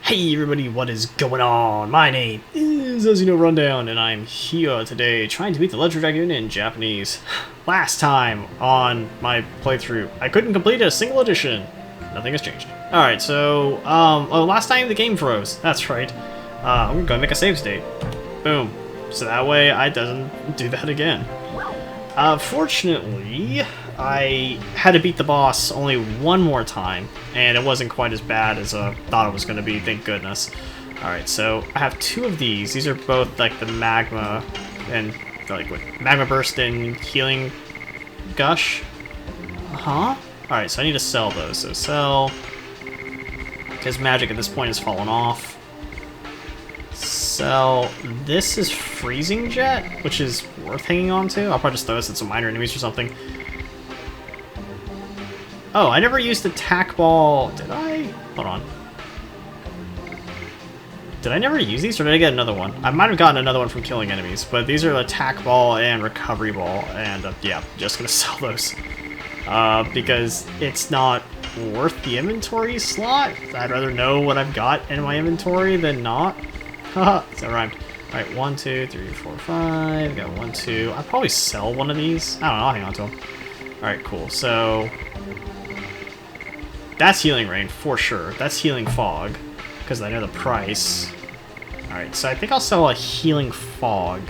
Hey everybody, what is going on? My name is, as you know, Rundown, and I'm here today trying to beat the Legend of Dragoon in Japanese. Last time on my playthrough, I couldn't complete a single edition. Nothing has changed. Alright, so, last time the game froze. That's right. I'm gonna make a save state. Boom. So that way I doesn't do that again. Fortunately, I had to beat the boss only one more time, and it wasn't quite as bad as I thought it was going to be, thank goodness. Alright, so I have two of these. These are both like the magma and like what, magma burst and healing gush. Huh? Alright, so I need to sell those. So sell, because magic at this point has fallen off. Sell. This is freezing jet, which is worth hanging on to. I'll probably just throw this at some minor enemies or something. Oh, I never used attack ball. Did I? Hold on. Did I never use these, or did I get another one? I might have gotten another one from killing enemies, but these are attack ball and recovery ball, and yeah, just gonna sell those. Because it's not worth the inventory slot. I'd rather know what I've got in my inventory than not. Haha, that rhymed. Alright, 1, 2, 3, 4, 5. Got 1, 2. I'll probably sell one of these. I don't know, I'll hang on to them. Alright, cool. So that's healing rain for sure. That's healing fog, because I know the price. Alright, so I think I'll sell a healing fog.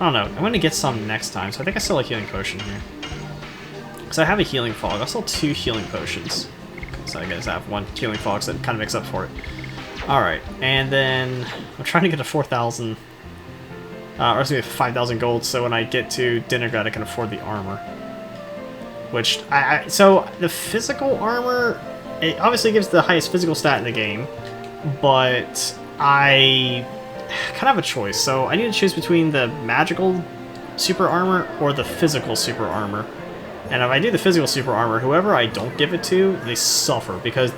I don't know. I'm going to get some next time, so I think I sell a healing potion here. Because I have a healing fog. I'll sell 2 healing potions. So I guess I have 1 healing fog, so that kind of makes up for it. Alright, and then I'm trying to get to 4,000, or excuse me, 5,000 gold, so when I get to Dynamo I can afford the armor. Which, so the physical armor, it obviously gives the highest physical stat in the game, but I kind of have a choice. So I need to choose between the magical super armor or the physical super armor. And if I do the physical super armor, whoever I don't give it to, they suffer, because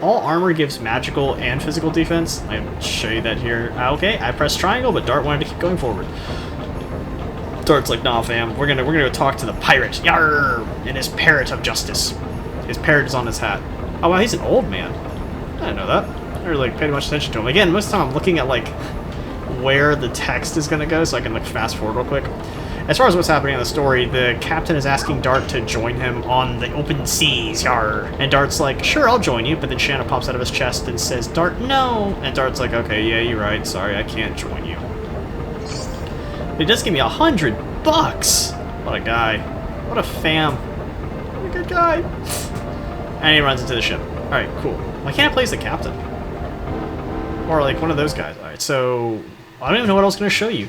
all armor gives magical and physical defense. I'll show you that here. Okay, I pressed triangle, but Dart wanted to keep going forward. Dart's like, nah, fam, we're gonna go talk to the pirate, yarr, and his parrot of justice. His parrot is on his hat. Oh wow, he's an old man. I didn't know that. I never like paid much attention to him. Again, most of the time I'm looking at like where the text is gonna go, so I can like fast forward real quick. As far as what's happening in the story, the captain is asking Dart to join him on the open seas, yarr. And Dart's like, sure, I'll join you, but then Shanna pops out of his chest and says, Dart, no! And Dart's like, okay, yeah, you're right, sorry, I can't join you. But he does give me $100! What a guy. What a fam. What a good guy. And he runs into the ship. Alright, cool. Why can't I play as the captain? Or like one of those guys. Alright, so I don't even know what else I'm going to show you.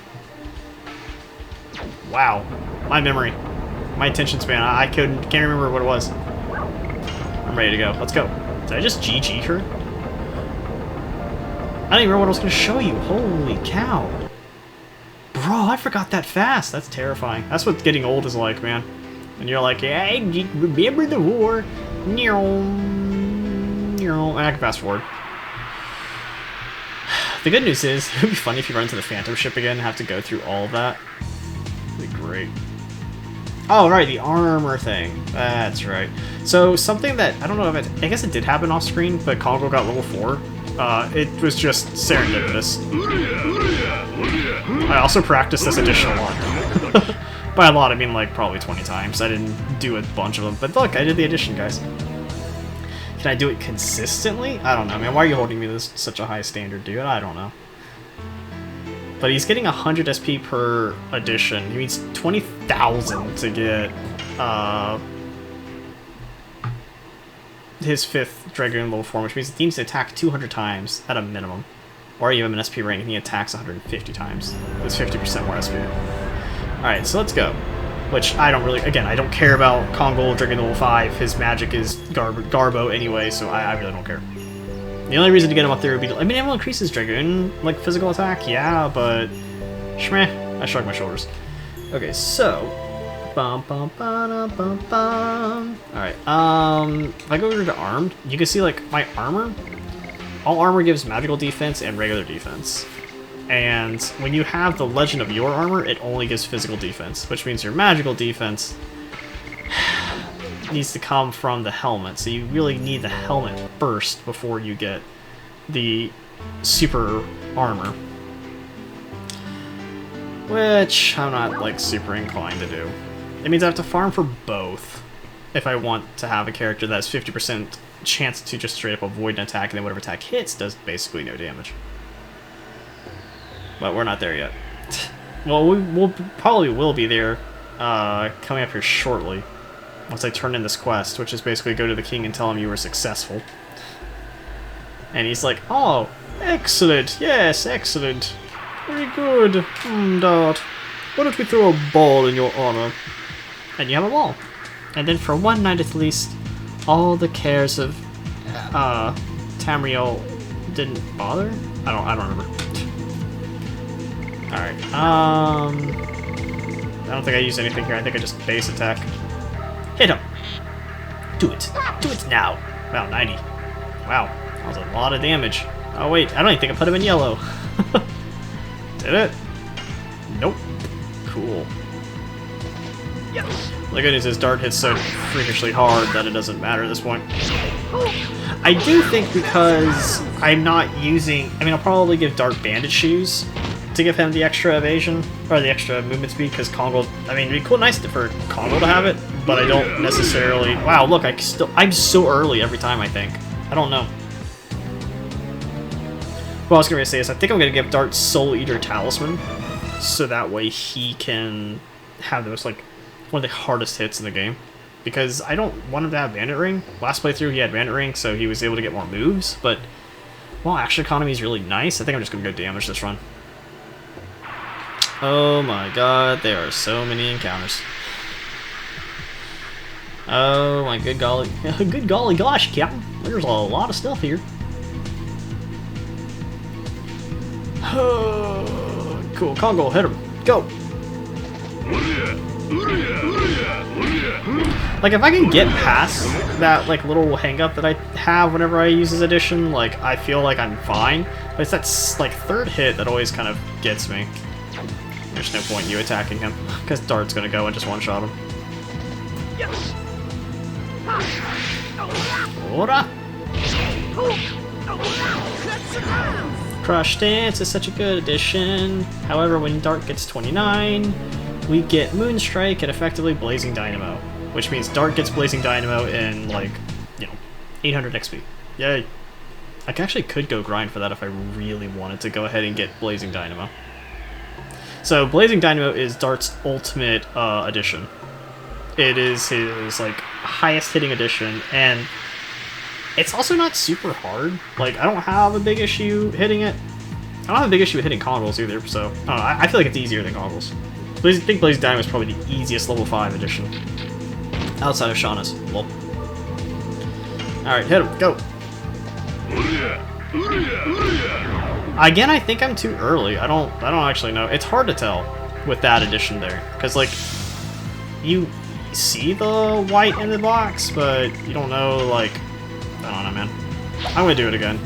Wow, my memory, my attention span, I can't remember what it was. I'm ready to go. Let's go. Did I just GG her? I don't even remember what I was going to show you. Holy cow. Bro, I forgot that fast. That's terrifying. That's what getting old is like, man. And you're like, hey, remember the war. And I can fast forward. The good news is, it would be funny if you run into the Phantom ship again and have to go through all of that. That'd be great. Oh, right, the armor thing. That's right. So, something that, I don't know if I guess it did happen off screen, but Congo got level 4. It was just serendipitous. I also practiced this edition a lot. By a lot, I mean like probably 20 times. I didn't do a bunch of them, but look, I did the edition, guys. Can I do it consistently? I don't know, man. Why are you holding me to such a high standard, dude? I don't know. But he's getting 100 SP per edition. He needs 20,000 to get his 5th Dragoon level 4, which means he needs to attack 200 times at a minimum. Or you have an SP rank and he attacks 150 times. That's 50% more SP. Alright, so let's go. Which I don't really, again, I don't care about Kongol Dragoon level 5. His magic is Garbo anyway, so I really don't care. The only reason to get him up there would be, I mean, it will increase his Dragoon, like, physical attack, yeah, but shmeh, I shrug my shoulders. Okay, so, alright, if I go over to armed, you can see, like, my armor, all armor gives magical defense and regular defense. And when you have the legend of your armor, it only gives physical defense, which means your magical defense needs to come from the helmet. So you really need the helmet first before you get the super armor. Which I'm not, like, super inclined to do. It means I have to farm for both if I want to have a character that has 50% chance to just straight up avoid an attack, and then whatever attack hits does basically no damage. But we're not there yet. Well, we'll probably will be there coming up here shortly, once I turn in this quest, which is basically go to the king and tell him you were successful. And he's like, oh, excellent, yes, excellent. Very good, Dart. Why don't we throw a ball in your honor? And you have a ball. And then for one night at least, all the cares of Tamriel didn't bother? I don't remember. Alright, I don't think I used anything here. I think I just base attack. Hit him! Do it! Do it now! Wow, 90. Wow, that was a lot of damage. Oh wait, I don't even think I put him in yellow. Did it? Nope. Cool. The good news is Dart hits so freakishly hard that it doesn't matter at this point. I do think because I'm not using... I mean, I'll probably give Dart bandit shoes to give him the extra evasion, or the extra movement speed, because Kongo... I mean, it'd be cool, nice for Kongo to have it, but I don't necessarily... Wow, look, I'm so early every time, I think. I don't know. What I was going to say is I think I'm going to give Dart Soul Eater Talisman, so that way he can have the most, like, one of the hardest hits in the game. Because I don't want him to have Bandit Ring. Last playthrough he had Bandit Ring, so he was able to get more moves, but... Well, action economy is really nice. I think I'm just going to go damage this run. Oh my god, there are so many encounters. Oh my good golly. Good golly gosh, Captain. There's a lot of stuff here. Oh, cool. Kongo, hit him. Go! Like, if I can get past that, like, little hang-up that I have whenever I use his addition, like, I feel like I'm fine. But it's that, like, third hit that always kind of gets me. There's no point in you attacking him, because Dart's gonna go and just one-shot him. Ora! Crush Dance is such a good addition. However, when Dart gets 29, we get Moonstrike and effectively Blazing Dynamo. Which means Dart gets Blazing Dynamo in, like, you know, 800 XP. Yay! I actually could go grind for that if I really wanted to go ahead and get Blazing Dynamo. So, Blazing Dynamo is Dart's ultimate addition. It is his, like, highest hitting addition, and it's also not super hard. Like, I don't have a big issue hitting it. I don't have a big issue with hitting Kongles either, so I don't know, I feel like it's easier than Kongles. I think Blazing Dynamo is probably the easiest level 5 addition. Outside of Shauna's. Well. Alright, hit him. Go! Again, I think I'm too early. I don't actually know. It's hard to tell with that addition there. Because, like, you see the white in the box, but you don't know, like... I don't know, man. I'm gonna do it again.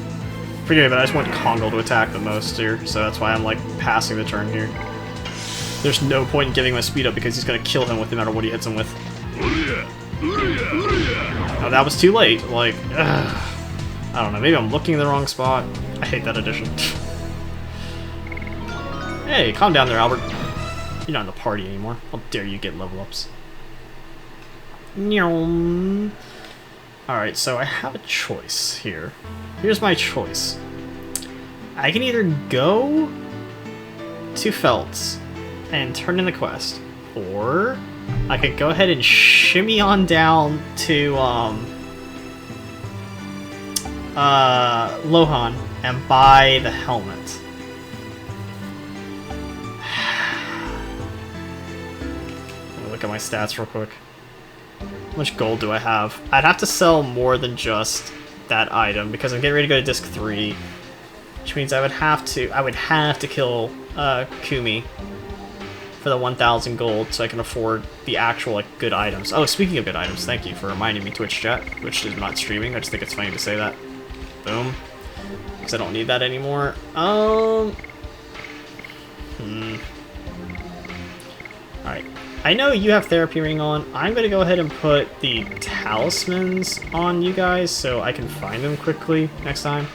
Forgive me, but I just want Kongo to attack the most here, so that's why I'm, like, passing the turn here. There's no point in giving him a speed up because he's gonna kill him with no matter what he hits him with. Oh, that was too late. Like, ugh. I don't know. Maybe I'm looking in the wrong spot. I hate that addition. Hey, calm down there, Albert. You're not in the party anymore. How dare you get level ups. Alright, so I have a choice here. Here's my choice. I can either go to Feltz and turn in the quest, or I could go ahead and shimmy on down to Lohan and buy the helmet. Let me look at my stats real quick. How much gold do I have? I'd have to sell more than just that item because I'm getting ready to go to disc 3, which means I would have to kill Kumi for the 1,000 gold so I can afford the actual, like, good items. Oh, speaking of good items, thank you for reminding me, Twitch chat, which is not streaming. I just think it's funny to say that. Boom. Because I don't need that anymore. Alright. I know you have Therapy Ring on. I'm going to go ahead and put the talismans on you guys so I can find them quickly next time.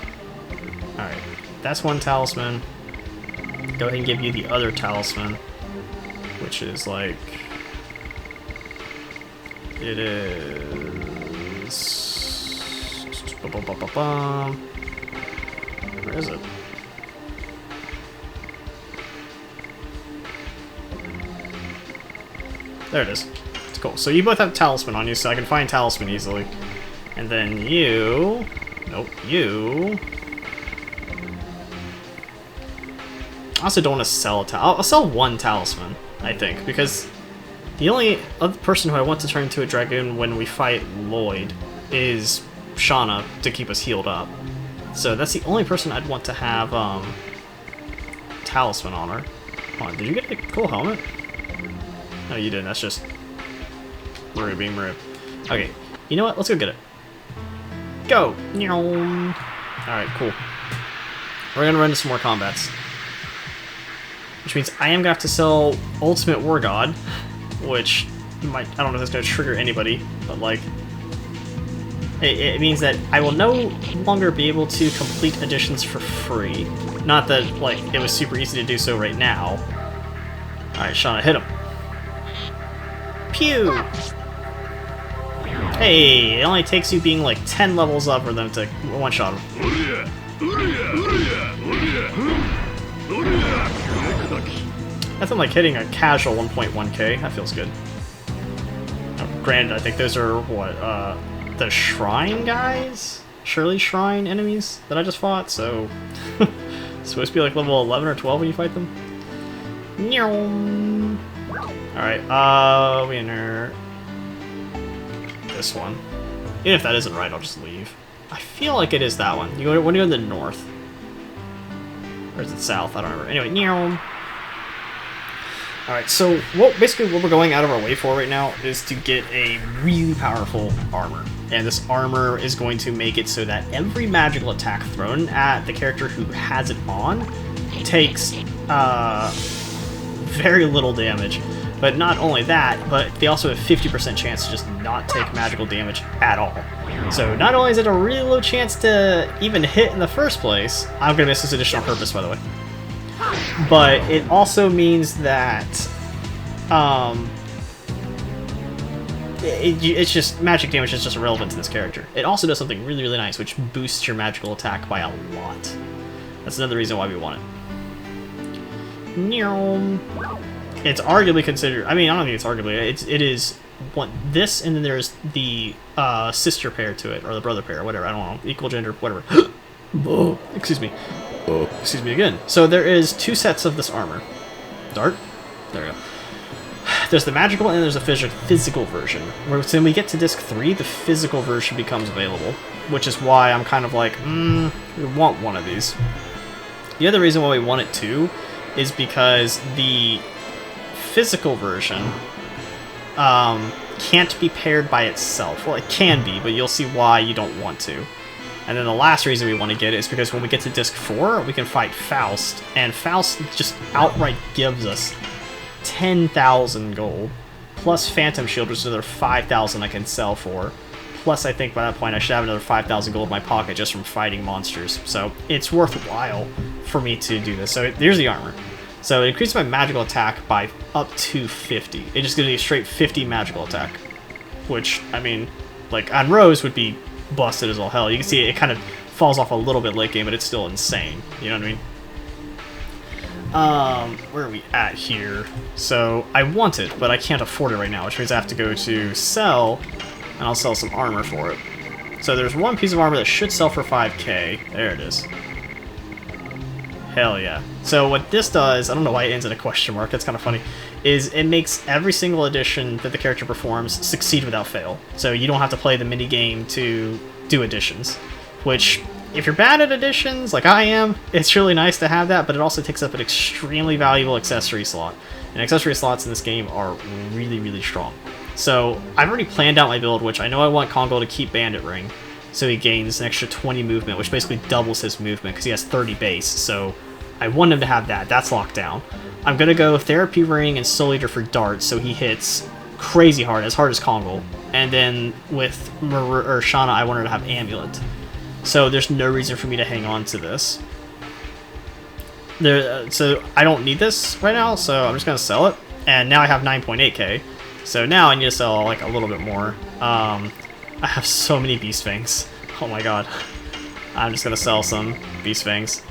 Alright, that's one talisman. Go ahead and give you the other talisman, which is like... It is... Where is it? There it is. It's cool. So you both have talisman on you, so I can find talisman easily. And then you... Nope, you... I also don't want to sell a talisman. I'll sell one talisman, I think, because the only other person who I want to turn into a Dragoon when we fight Lloyd is Shauna to keep us healed up. So that's the only person I'd want to have talisman on her. Hold on, did you get a cool helmet? No, you didn't. That's just Maru being Maru. Okay, you know what? Let's go get it. Go! Alright, cool. We're gonna run into some more combats. Which means I am gonna have to sell Ultimate War God, which might, I don't know if that's gonna trigger anybody, but like, it means that I will no longer be able to complete editions for free. Not that, like, it was super easy to do so right now. Alright, Shauna, hit him. Pew! Hey, it only takes you being like 10 levels up for them to one-shot him. Nothing like hitting a casual 1.1k. That feels good. Granted, I think those are, what, the Shrine guys? Shirley Shrine enemies that I just fought, so... it's supposed to be like level 11 or 12 when you fight them? Alright, we enter... this one. Even if that isn't right, I'll just leave. I feel like it is that one. You want to go to the north. Or is it south? I don't remember. Anyway, alright, so basically what we're going out of our way for right now is to get a really powerful armor. And this armor is going to make it so that every magical attack thrown at the character who has it on takes very little damage. But not only that, but they also have 50% chance to just not take magical damage at all. So not only is it a really low chance to even hit in the first place, I'm going to miss this edition on purpose, by the way, but it also means that it's just, magic damage is just irrelevant to this character. It also does something really, really nice, which boosts your magical attack by a lot. That's another reason why we want it. It's arguably considered, I mean, I don't think it's arguably, it is this, and then there's the sister pair to it, or the brother pair, whatever, I don't know, equal gender, whatever. Oh, excuse me. Oh, excuse me again. So there is two sets of this armor. Dart? There we go. There's the magical and there's a physical version. So when we get to disc 3, the physical version becomes available, which is why I'm kind of like, we want one of these. The other reason why we want it too is because the physical version can't be paired by itself. Well, it can be, but you'll see why you don't want to. And then the last reason we want to get it is because when we get to disc 4, we can fight Faust, and Faust just outright gives us 10,000 gold, plus Phantom Shield, which is another 5,000 I can sell for. Plus, I think by that point I should have another 5,000 gold in my pocket just from fighting monsters. So it's worthwhile for me to do this. So here's the armor. So it increases my magical attack by up to 50. It just gives me a straight 50 magical attack, which, I mean, like on Rose would be busted as all hell. You can see it kind of falls off a little bit late game, but it's still insane. You know what I mean? Where are we at here? So I want it, but I can't afford it right now, which means I have to go to sell, and I'll sell some armor for it. So there's one piece of armor that should sell for 5k. There it is. Hell yeah. So what this does, I don't know why it ends in a question mark, that's kind of funny, is it makes every single addition that the character performs succeed without fail. So you don't have to play the minigame to do additions, which, if you're bad at additions, like I am, it's really nice to have that, but it also takes up an extremely valuable accessory slot. And accessory slots in this game are really, really strong. So I've already planned out my build, which I know I want Congo to keep Bandit Ring, so he gains an extra 20 movement, which basically doubles his movement, because he has 30 base, so I want him to have that. That's locked down. I'm going to go Therapy Ring and Soul Eater for Dart, so he hits crazy hard as Congo. And then with Shauna, I want her to have Amulet. So there's no reason for me to hang on to this. So I don't need this right now, so I'm just going to sell it. And now I have 9.8k. So now I need to sell like a little bit more. I have so many Beast Fangs. Oh my god. I'm just going to sell some Beast Fangs.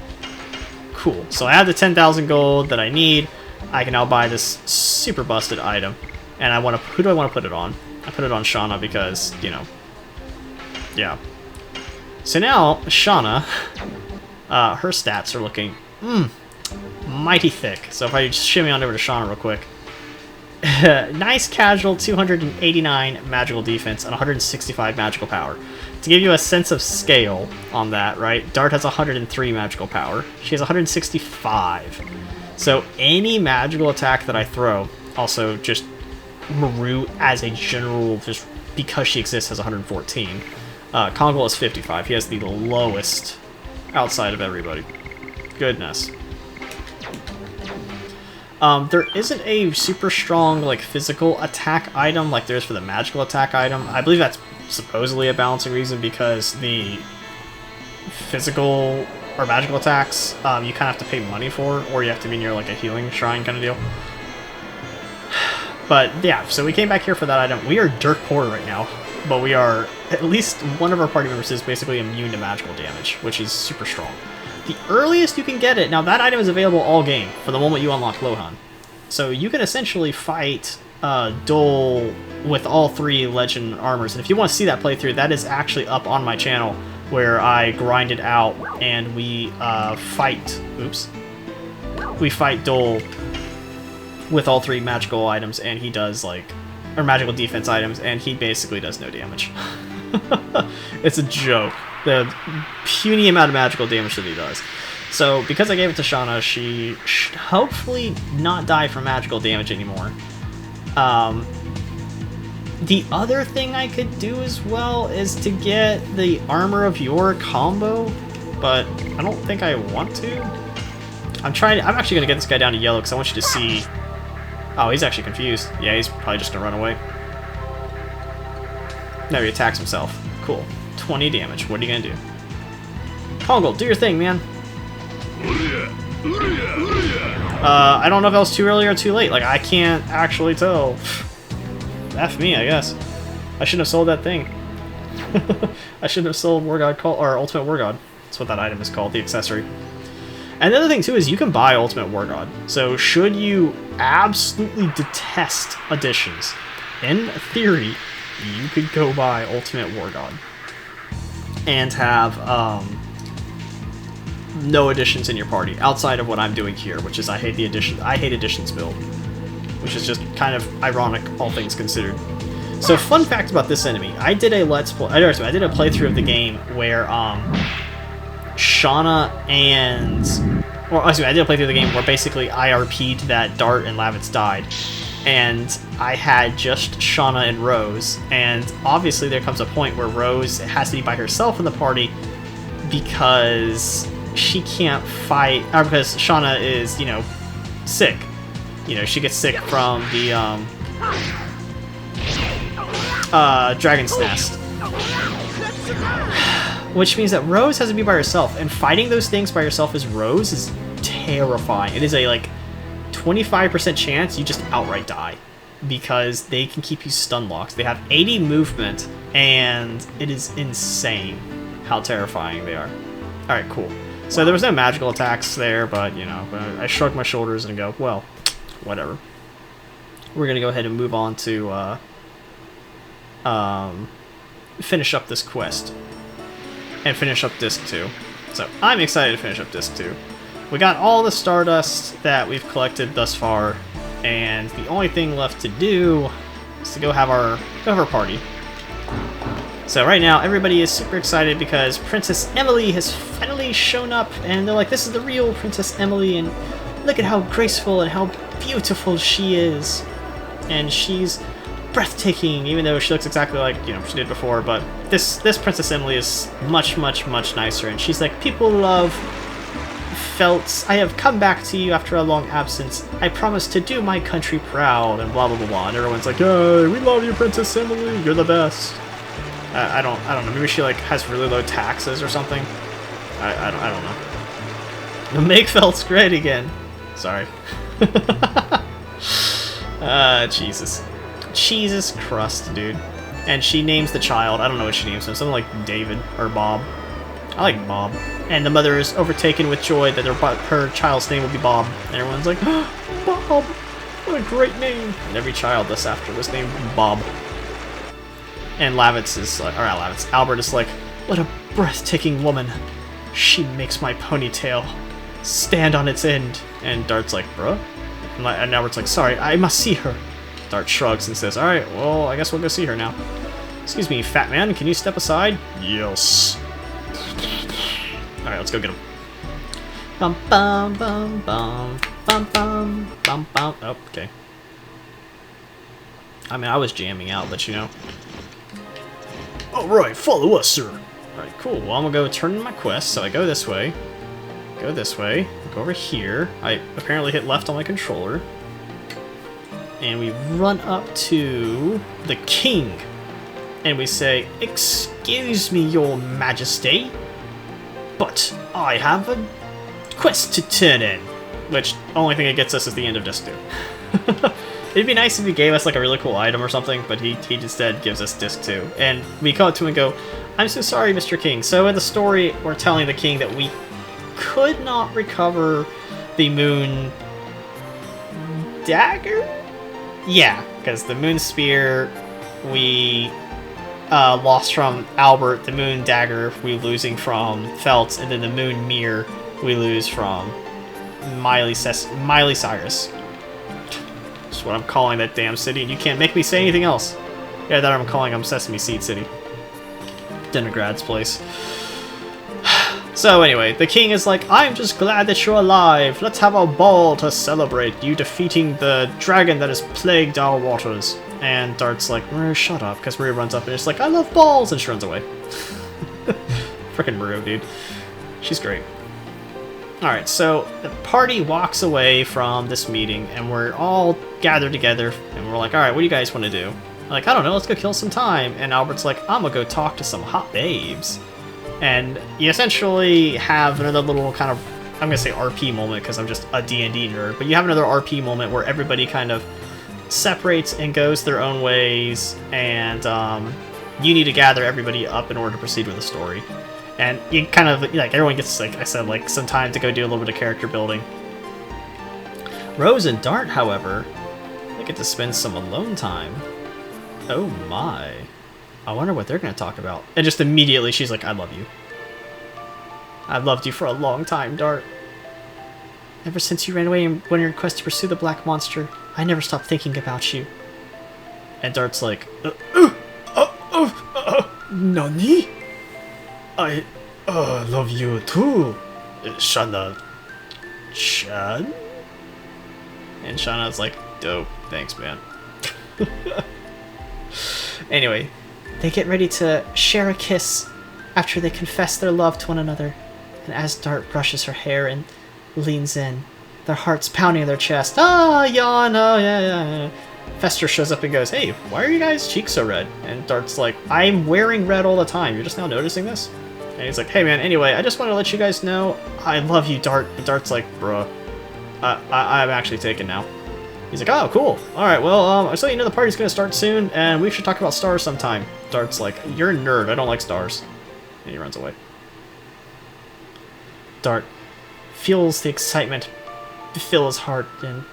Cool. So I have the 10,000 gold that I need. I can now buy this super busted item. And I want to... Who do I want to put it on? I put it on Shauna because, you know... Yeah. So now, Shauna... her stats are looking... mighty thick. So if I just shimmy on over to Shauna real quick. Nice casual 289 magical defense and 165 magical power. To give you a sense of scale on that, right? Dart has 103 magical power. She has 165. So any magical attack that I throw, also just Maru as a general, just because she exists, has 114. Kongol is 55. He has the lowest outside of everybody. Goodness. There isn't a super strong, like, physical attack item like there is for the magical attack item. I believe that's supposedly a balancing reason because the physical or magical attacks, you kind of have to pay money for, or you have to be near, like, a healing shrine kind of deal. But, yeah, so we came back here for that item. We are dirt poor right now, but we are, at least one of our party members is basically immune to magical damage, which is super strong. The earliest you can get it, now that item is available all game for the moment you unlock Lohan. So you can essentially fight Dole with all 3 legend armors. And if you want to see that playthrough, that is actually up on my channel where I grind it out and we fight... Oops. We fight Dole with all 3 magical items and he does like... Or magical defense items and he basically does no damage. It's a joke. The puny amount of magical damage that he does. So, because I gave it to Shauna, she should hopefully not die from magical damage anymore. The other thing I could do as well is to get the Armor of Your combo, but I don't think I want to. I'm actually going to get this guy down to yellow because I want you to see... Oh, he's actually confused. Yeah, he's probably just going to run away. No, he attacks himself. Cool. 20 damage. What are you gonna do? Kongol, do your thing, man. I don't know if that was too early or too late. Like, I can't actually tell. F me, I guess. I shouldn't have sold that thing. I shouldn't have sold War God Call or Ultimate War God. That's what that item is called, the accessory. And the other thing too is you can buy Ultimate War God. So should you absolutely detest additions, in theory, you could go buy Ultimate War God and have no additions in your party outside of what I'm doing here, which is I hate additions build, which is just kind of ironic, all things considered. So, fun fact about this enemy: I did a playthrough of the game where Shauna and, I did a playthrough of the game where basically I RP'd that Dart and Lavitz died. And I had just Shauna and Rose, and obviously there comes a point where Rose has to be by herself in the party because she can't fight, or because Shauna is, you know, sick. You know, she gets sick from the Dragon's Nest. Which means that Rose has to be by herself, and fighting those things by yourself as Rose is terrifying. It is a, like, 25% chance you just outright die because they can keep you stun locked. They have 80 movement and it is insane how terrifying they are. Alright, cool. So there was no magical attacks there, but you know, I shrug my shoulders and go, well, whatever. We're gonna go ahead and move on to finish up this quest and finish up disc 2. So I'm excited to finish up disc 2. We got all the Stardust that we've collected thus far, and the only thing left to do is to go have our party. So right now, everybody is super excited because Princess Emily has finally shown up, and they're like, this is the real Princess Emily, and look at how graceful and how beautiful she is. And she's breathtaking, even though she looks exactly like, you know, she did before, but this Princess Emily is much, much, much nicer, and she's like, people love Feltz, I have come back to you after a long absence. I promise to do my country proud, and blah blah blah blah. And everyone's like, "Hey, we love you, Princess Emily. You're the best." I don't know. Maybe she like has really low taxes or something. I don't know. The make felt's great again. Sorry. Jesus crust, dude. And she names the child. I don't know what she names him. Something like David or Bob. I like Bob. And the mother is overtaken with joy that her child's name will be Bob. And everyone's like, oh, Bob! What a great name! And every child thus after was named Bob. And Lavitz is like, or not Lavitz, Albert is like, what a breathtaking woman. She makes my ponytail stand on its end. And Dart's like, bruh? And Albert's like, sorry, I must see her. Dart shrugs and says, alright, well, I guess we'll go see her now. Excuse me, fat man, can you step aside? Yes. Alright, let's go get him. Bum bum bum bum bum bum bum bum. Oh, okay. I mean, I was jamming out, but you know. Alright, follow us, sir. Alright, cool. Well, I'm gonna go turn in my quest, so I go this way. Go this way. Go over here. I apparently hit left on my controller. And we run up to the king. And we say, excuse me, your majesty, but I have a quest to turn in. Which, only thing it gets us is the end of Disc 2. It'd be nice if he gave us like a really cool item or something, but he instead gives us Disc 2. And we go up to him and go, I'm so sorry, Mr. King. So in the story, we're telling the king that we could not recover the moon dagger? Yeah, because the moon spear we lost from Albert, the moon dagger we losing from Felt, and then the moon mirror we lose from Miley Cyrus. That's what I'm calling that damn city, and you can't make me say anything else. Yeah, that I'm calling them Sesame Seed City. Denegrad's place. So anyway, the king is like, I'm just glad that you're alive. Let's have a ball to celebrate you defeating the dragon that has plagued our waters. And Dart's like, Maria, shut up, because Maria runs up and is like, I love balls, and she runs away. Frickin' Maria, dude. She's great. Alright, so the party walks away from this meeting, and we're all gathered together, and we're like, alright, what do you guys want to do? Like, I don't know, let's go kill some time. And Albert's like, I'm gonna go talk to some hot babes. And you essentially have another little kind of, I'm gonna say RP moment because I'm just a D&D nerd, but you have another RP moment where everybody kind of separates and goes their own ways, and you need to gather everybody up in order to proceed with the story. And you kind of, like, everyone gets, like I said, like, some time to go do a little bit of character building. Rose and Dart, however, they get to spend some alone time. Oh my. I wonder what they're going to talk about. And just immediately she's like, I love you. I've loved you for a long time, Dart. Ever since you ran away and went on your quest to pursue the black monster, I never stopped thinking about you. And Dart's like, Nani? I love you too, Shana-chan? And Shana's like, dope, thanks, man. Anyway, they get ready to share a kiss after they confess their love to one another. And as Dart brushes her hair and leans in, their hearts pounding in their chest. Ah, yawn, oh, yeah. Fester shows up and goes, hey, why are you guys' cheeks so red? And Dart's like, I'm wearing red all the time. You're just now noticing this? And he's like, hey, man, anyway, I just want to let you guys know I love you, Dart. And Dart's like, bruh, I'm actually taken now. He's like, oh, cool. All right, well, I saw you know the party's going to start soon, and we should talk about stars sometime. Dart's like, you're a nerd. I don't like stars. And he runs away. Dart feels the excitement fill his heart and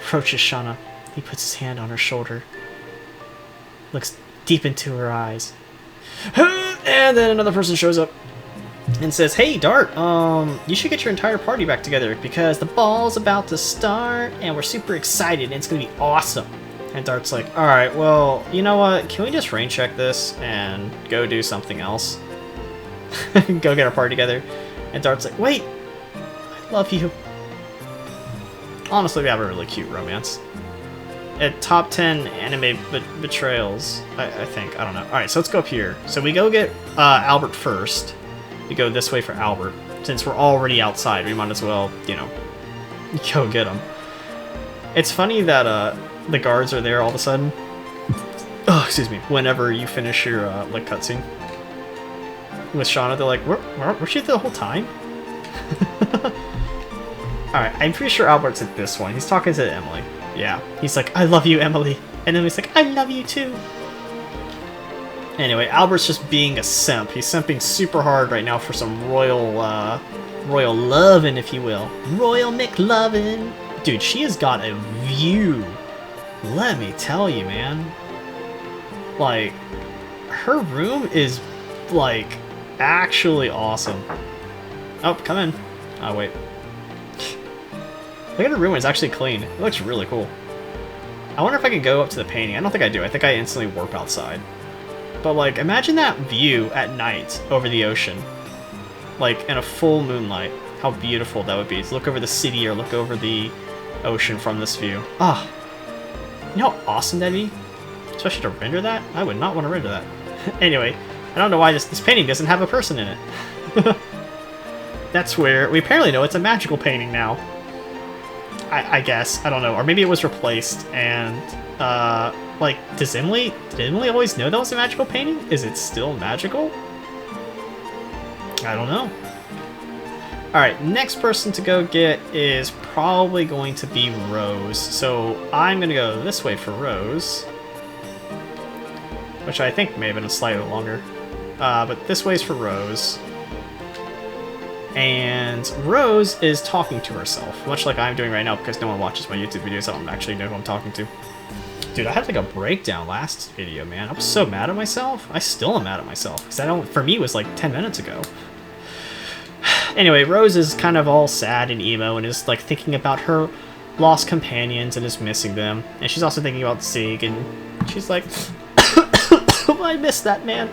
approaches Shauna. He puts his hand on her shoulder, looks deep into her eyes. And then another person shows up and says, hey, Dart, you should get your entire party back together because the ball's about to start and we're super excited and it's going to be awesome. And Dart's like, alright, well, you know what? Can we just rain check this and go do something else? Go get our party together. And Dart's like, wait, I love you. Honestly, we have a really cute romance. At top 10 anime betrayals, I think. I don't know. Alright, so let's go up here. So we go get Albert first. We go this way for Albert. Since we're already outside, we might as well, you know, go get him. It's funny that the guards are there all of a sudden. Oh, excuse me. Whenever you finish your like cutscene with Shauna, they're like, "Were she the whole time?" All right, I'm pretty sure Albert's at this one. He's talking to Emily. Yeah, he's like, "I love you, Emily," and then he's like, "I love you too." Anyway, Albert's just being a simp. He's simping super hard right now for some royal lovin', if you will. Royal McLovin'. Dude, she has got a view. Let me tell you, man. Like, her room is, like, actually awesome. Oh, come in. Oh, wait. Look at her room, it's actually clean. It looks really cool. I wonder if I can go up to the painting. I don't think I do. I think I instantly warp outside. But, like, imagine that view at night over the ocean. Like, in a full moonlight. How beautiful that would be. To look over the city or look over the ocean from this view. Ah. You know how awesome that'd be? Especially to render that? I would not want to render that. Anyway, I don't know why this painting doesn't have a person in it. That's where we apparently know it's a magical painting now. I guess. I don't know. Or maybe it was replaced and, like, did Emily always know that was a magical painting? Is it still magical? I don't know. Alright, next person to go get is probably going to be Rose. So I'm going to go this way for Rose. Which I think may have been slightly longer. But this way's for Rose. And Rose is talking to herself, much like I'm doing right now because no one watches my YouTube videos, so I don't actually know who I'm talking to. Dude, I had like a breakdown last video, man. I was so mad at myself. I still am mad at myself because for me it was like 10 minutes ago. Anyway, Rose is kind of all sad and emo and is like thinking about her lost companions and is missing them. And she's also thinking about Zig and she's like, I miss that man.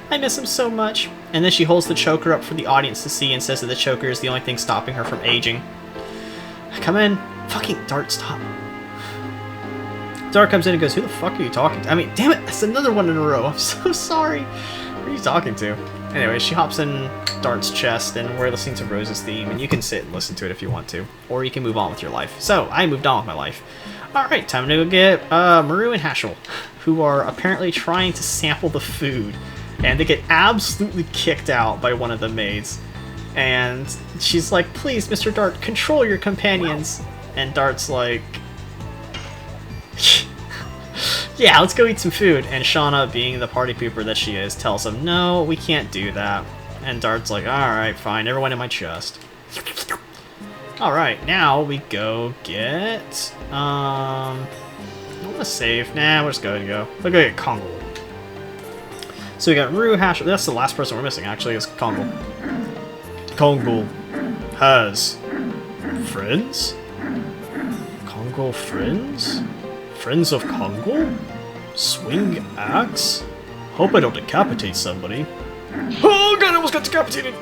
I miss him so much. And then she holds the choker up for the audience to see and says that the choker is the only thing stopping her from aging. Come in. Fucking Dart, stop. Dart comes in and goes, who the fuck are you talking to? I mean, damn it, that's another one in a row. I'm so sorry. Who are you talking to? Anyway, she hops in Dart's chest and we're listening to Rose's theme and you can sit and listen to it if you want to. Or you can move on with your life. So, I moved on with my life. Alright, time to go get Maru and Hashel, who are apparently trying to sample the food. And they get absolutely kicked out by one of the maids. And she's like, please, Mr. Dart, control your companions. And Dart's like, yeah, let's go eat some food. And Shauna, being the party pooper that she is, tells him, no, we can't do that. And Dart's like, alright, fine, everyone in my chest. Alright, now we go get, I want to save. Nah, we'll just go ahead and go. We'll go get Kongo. So we got Rue, Hash. That's the last person we're missing, actually, is Kongo. Kongo has friends? Kongo friends? Friends of Kongo? Swing axe? Hope I don't decapitate somebody. Oh god, I almost got decapitated!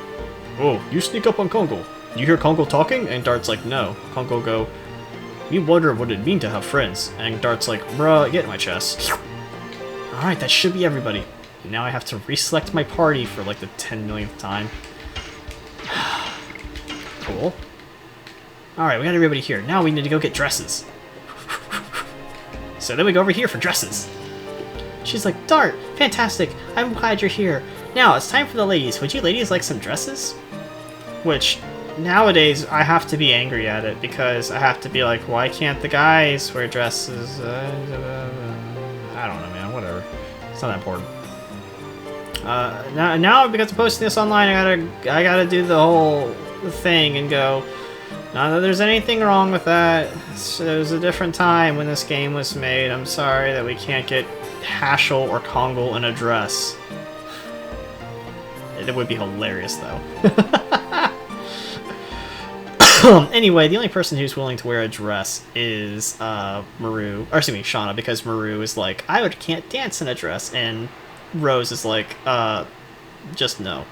Oh, you sneak up on Kongo. You hear Kongo talking? And Dart's like, no. Kongo go, you wonder what it'd mean to have friends. And Dart's like, bruh, get in my chest. Alright, that should be everybody. Now I have to reselect my party for like the 10 millionth time. Cool. Alright, we got everybody here. Now we need to go get dresses. So then we go over here for dresses. She's like, Dart, fantastic. I'm glad you're here. Now, it's time for the ladies. Would you ladies like some dresses? Which, nowadays, I have to be angry at it because I have to be like, why can't the guys wear dresses? I don't know, man. Whatever. It's not that important. Now because I'm posting this online, I gotta do the whole thing and go, not that there's anything wrong with that. It was a different time when this game was made. I'm sorry that we can't get Hashel or Kongo in a dress. It would be hilarious, though. Anyway, the only person who's willing to wear a dress is Maru, or excuse me, Shauna, because Maru is like, I can't dance in a dress, and Rose is like, just no.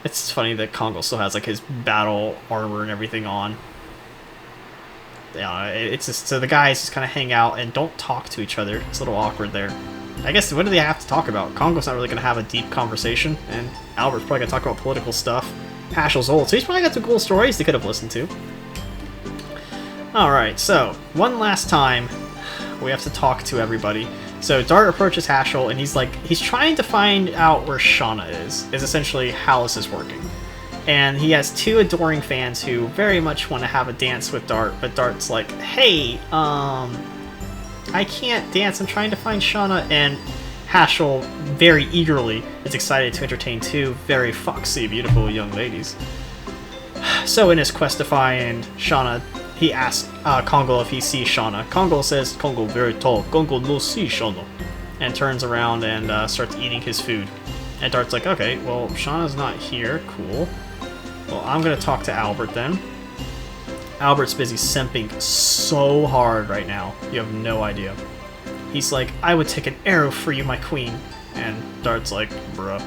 It's funny that Kongo still has like his battle armor and everything on. Yeah, it's just so the guys just kind of hang out and don't talk to each other. It's a little awkward there. I guess what do they have to talk about? Kongo's not really going to have a deep conversation, and Albert's probably going to talk about political stuff. Hashel's old, so he's probably got some cool stories they could have listened to. Alright, so, one last time, We have to talk to everybody. So Dart approaches Haschel, and he's trying to find out where Shauna is essentially how this is working. And he has two adoring fans who very much want to have a dance with Dart, but Dart's like, hey, I can't dance, I'm trying to find Shauna, and Haschel very eagerly is excited to entertain two very foxy, beautiful young ladies. So in his quest to find Shauna, he asks Kongo if he sees Shauna. Kongo says, Kongo very tall, Kongo no see Shauna, and turns around and starts eating his food. And Dart's like, okay, well, Shauna's not here, cool. Well, I'm gonna talk to Albert then. Albert's busy simping so hard right now, you have no idea. He's like, I would take an arrow for you, my queen. And Dart's like, bruh.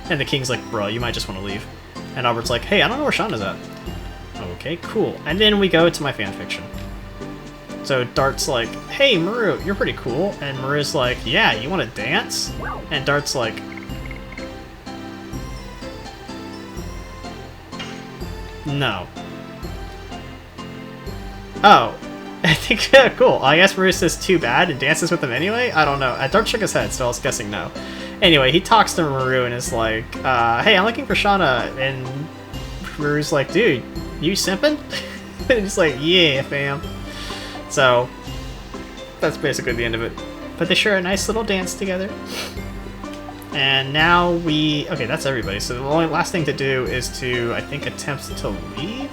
And the king's like, bruh, you might just want to leave. And Albert's like, hey, I don't know where Shauna's at. Okay, cool. And then we go to my fanfiction. So Dart's like, hey, Maru, you're pretty cool. And Maru's like, yeah, you want to dance? And Dart's like, no. Oh. I think, yeah, cool. I guess Maru says too bad and dances with him anyway? I don't know. Dart shook his head, so I was guessing no. Anyway, he talks to Maru and is like, hey, I'm looking for Shauna. And Maru's like, dude, you simping? And he's like, yeah, fam. So, that's basically the end of it. But they share a nice little dance together. And now we... Okay, that's everybody. So the only last thing to do is to, I think, attempt to leave?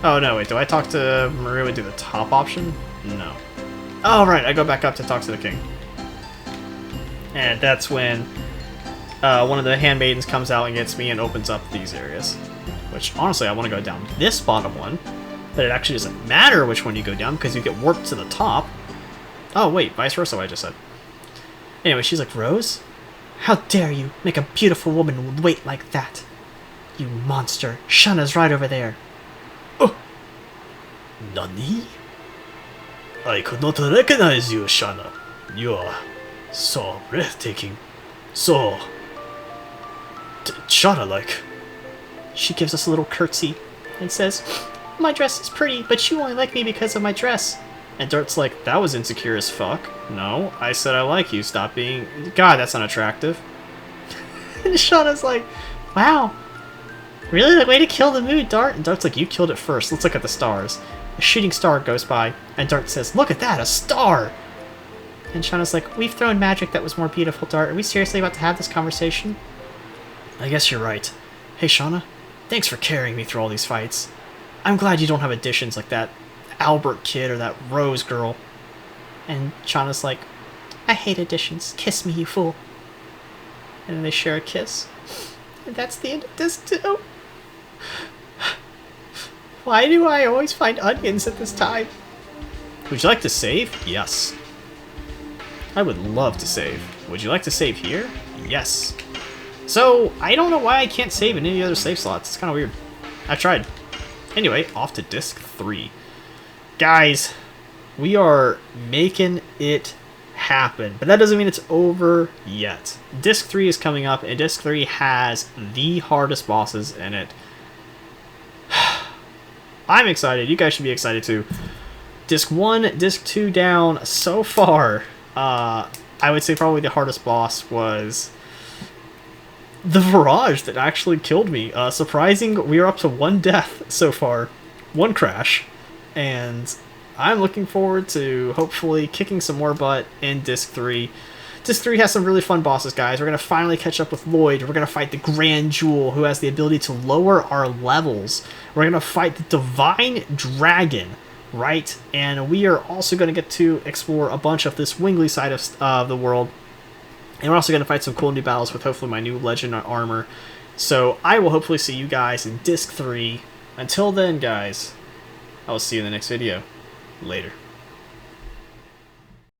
Oh, no, wait, do I talk to Maru and do the top option? No. Oh, right, I go back up to talk to the king. And that's when one of the handmaidens comes out and gets me and opens up these areas. Which, honestly, I want to go down this bottom one. But it actually doesn't matter which one you go down, because you get warped to the top. Oh, wait, vice versa, what I just said. Anyway, she's like, Rose? How dare you make a beautiful woman wait like that? You monster, Shauna's right over there. Oh! Nani? I could not recognize you, Shauna. You are so breathtaking. So... Shauna-like. She gives us a little curtsy and says, my dress is pretty, but you only like me because of my dress. And Dart's like, that was insecure as fuck. No, I said I like you. Stop being... God, that's unattractive. And Shauna's like, wow. Really? Like, way to kill the mood, Dart. And Dart's like, you killed it first. Let's look at the stars. A shooting star goes by, and Dart says, look at that, a star! And Shauna's like, we've thrown magic that was more beautiful, Dart. Are we seriously about to have this conversation? I guess you're right. Hey, Shauna, thanks for carrying me through all these fights. I'm glad you don't have additions like that Albert kid or that Rose girl. And Shauna's like, I hate additions. Kiss me, you fool. And then they share a kiss. And that's the end of this too. Why do I always find onions at this time? Would you like to save? Yes. I would love to save. Would you like to save here? Yes. So, I don't know why I can't save in any other save slots. It's kind of weird. I tried. Anyway, off to disc 3. Guys, we are making it happen. But that doesn't mean it's over yet. Disc 3 is coming up, and disc 3 has the hardest bosses in it. I'm excited. You guys should be excited too. Disc 1, Disc 2 down so far. I would say probably the hardest boss was the Virage that actually killed me. Surprising, we are up to 1 death so far. 1 crash. And I'm looking forward to hopefully kicking some more butt in Disc 3. Disc 3 has some really fun bosses, guys. We're going to finally catch up with Lloyd. We're going to fight the Grand Jewel, who has the ability to lower our levels. We're going to fight the Divine Dragon, right? And we are also going to get to explore a bunch of this Wingly side of the world. And we're also going to fight some cool new battles with hopefully my new Legend armor. So I will hopefully see you guys in Disc 3. Until then, guys, I will see you in the next video. Later.